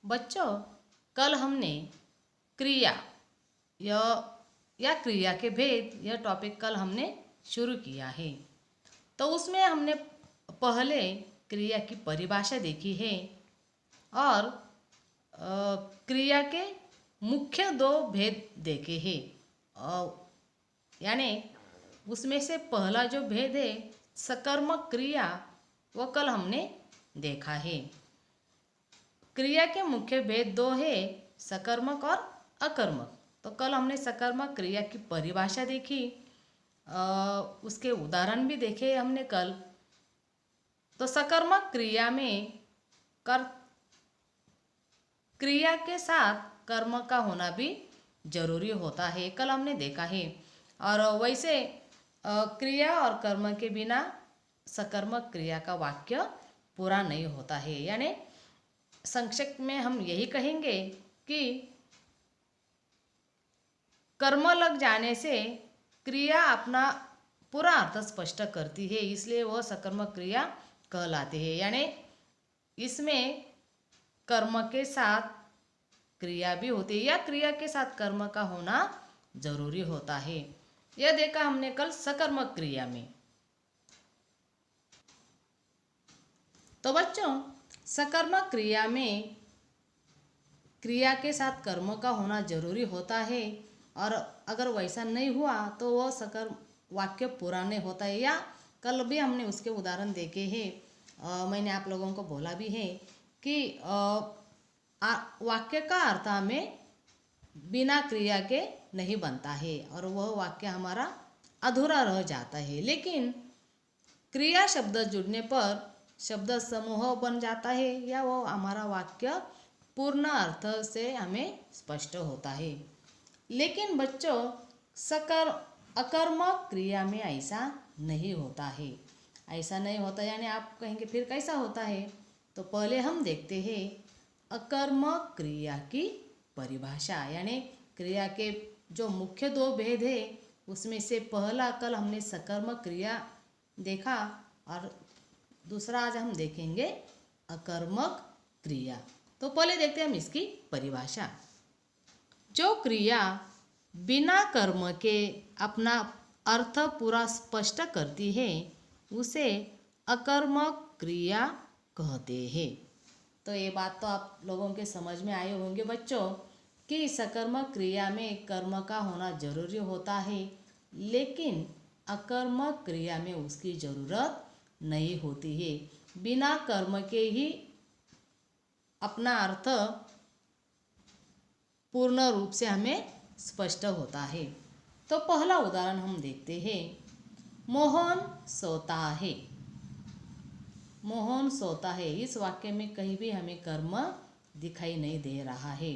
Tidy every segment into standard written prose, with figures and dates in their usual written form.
बच्चों, कल हमने क्रिया या क्रिया के भेद यह टॉपिक कल हमने शुरू किया है। तो उसमें हमने पहले क्रिया की परिभाषा देखी है और क्रिया के मुख्य दो भेद देखे हैं। यानी उसमें से पहला जो भेद है सकर्मक क्रिया, वो कल हमने देखा है। क्रिया के मुख्य भेद दो है, सकर्मक और अकर्मक। तो कल हमने सकर्मक क्रिया की परिभाषा देखी, उसके उदाहरण भी देखे हमने कल। तो सकर्मक क्रिया में क्रिया के साथ कर्म का होना भी जरूरी होता है, कल हमने देखा है। और वैसे क्रिया और कर्म के बिना सकर्मक क्रिया का वाक्य पूरा नहीं होता है। यानी संक्षेप में हम यही कहेंगे कि कर्म लग जाने से क्रिया अपना पूरा अर्थ स्पष्ट करती है, इसलिए वह सकर्मक क्रिया कहलाती है। यानी इसमें कर्म के साथ क्रिया भी होती है या क्रिया के साथ कर्म का होना जरूरी होता है। यह देखा हमने कल सकर्मक क्रिया में। तो बच्चों, सकर्मक क्रिया में क्रिया के साथ कर्म का होना जरूरी होता है, और अगर वैसा नहीं हुआ तो वह सकर्म वाक्य पूरा नहीं होता है। या कल भी हमने उसके उदाहरण देखे हैं। मैंने आप लोगों को बोला भी है कि वाक्य का अर्थ हमें बिना क्रिया के नहीं बनता है और वह वाक्य हमारा अधूरा रह जाता है। लेकिन क्रिया शब्द जुड़ने पर शब्द समूह बन जाता है या वो हमारा वाक्य पूर्ण अर्थ से हमें स्पष्ट होता है। लेकिन बच्चों, अकर्मक क्रिया में ऐसा नहीं होता है। ऐसा नहीं होता यानी आप कहेंगे फिर कैसा होता है? तो पहले हम देखते हैं अकर्मक क्रिया की परिभाषा। यानी क्रिया के जो मुख्य दो भेद है उसमें से पहला कल हमने सकर्मक क्रिया देखा और दूसरा आज हम देखेंगे अकर्मक क्रिया। तो पहले देखते हैं हम इसकी परिभाषा। जो क्रिया बिना कर्म के अपना अर्थ पूरा स्पष्ट करती है उसे अकर्मक क्रिया कहते हैं। तो ये बात तो आप लोगों के समझ में आए होंगे बच्चों कि सकर्मक क्रिया में कर्म का होना जरूरी होता है, लेकिन अकर्मक क्रिया में उसकी ज़रूरत नहीं होती है। बिना कर्म के ही अपना अर्थ पूर्ण रूप से हमें स्पष्ट होता है। तो पहला उदाहरण हम देखते हैं। मोहन सोता है। मोहन सोता है, इस वाक्य में कहीं भी हमें कर्म दिखाई नहीं दे रहा है।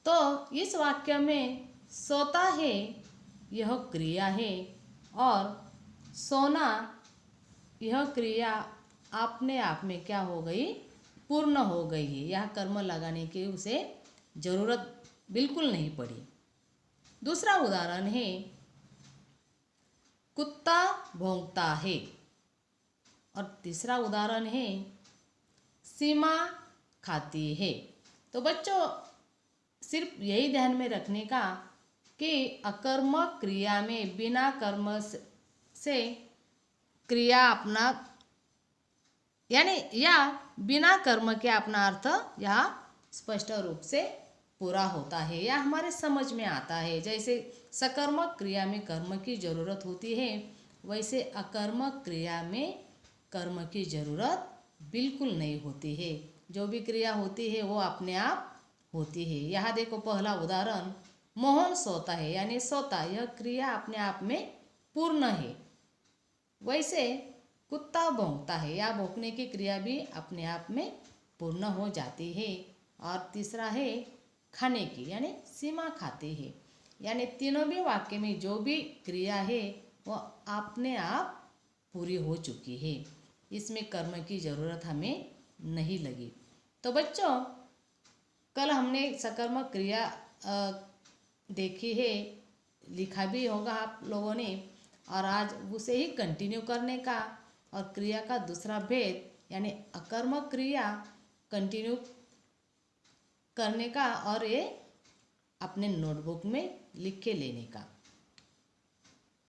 तो इस वाक्य में सोता है यह क्रिया है और सोना यह क्रिया अपने आप में क्या हो गई? पूर्ण हो गई है। यह कर्म लगाने की उसे जरूरत बिल्कुल नहीं पड़ी। दूसरा उदाहरण है कुत्ता भौंकता है और तीसरा उदाहरण है सीमा खाती है। तो बच्चों, सिर्फ यही ध्यान में रखने का कि अकर्मक क्रिया में बिना कर्म से क्रिया अपना यानी या बिना कर्म के अपना अर्थ यह स्पष्ट रूप से पूरा होता है या हमारे समझ में आता है। जैसे सकर्मक क्रिया में कर्म की जरूरत होती है, वैसे अकर्मक क्रिया में कर्म की जरूरत बिल्कुल नहीं होती है। जो भी क्रिया होती है वो अपने आप होती है। यहाँ देखो पहला उदाहरण, मोहन सोता है यानी सोता यह क्रिया अपने आप में पूर्ण है। वैसे कुत्ता भौंकता है या भौंकने की क्रिया भी अपने आप में पूर्ण हो जाती है। और तीसरा है खाने की यानी सीमा खाते हैं। यानी तीनों भी वाक्य में जो भी क्रिया है वो अपने आप पूरी हो चुकी है, इसमें कर्म की ज़रूरत हमें नहीं लगी। तो बच्चों, कल हमने सकर्मक क्रिया देखी है, लिखा भी होगा आप लोगों ने, और आज उसे ही कंटिन्यू करने का और क्रिया का दूसरा भेद यानी अकर्मक क्रिया कंटिन्यू करने का और ये अपने नोटबुक में लिख के लेने का।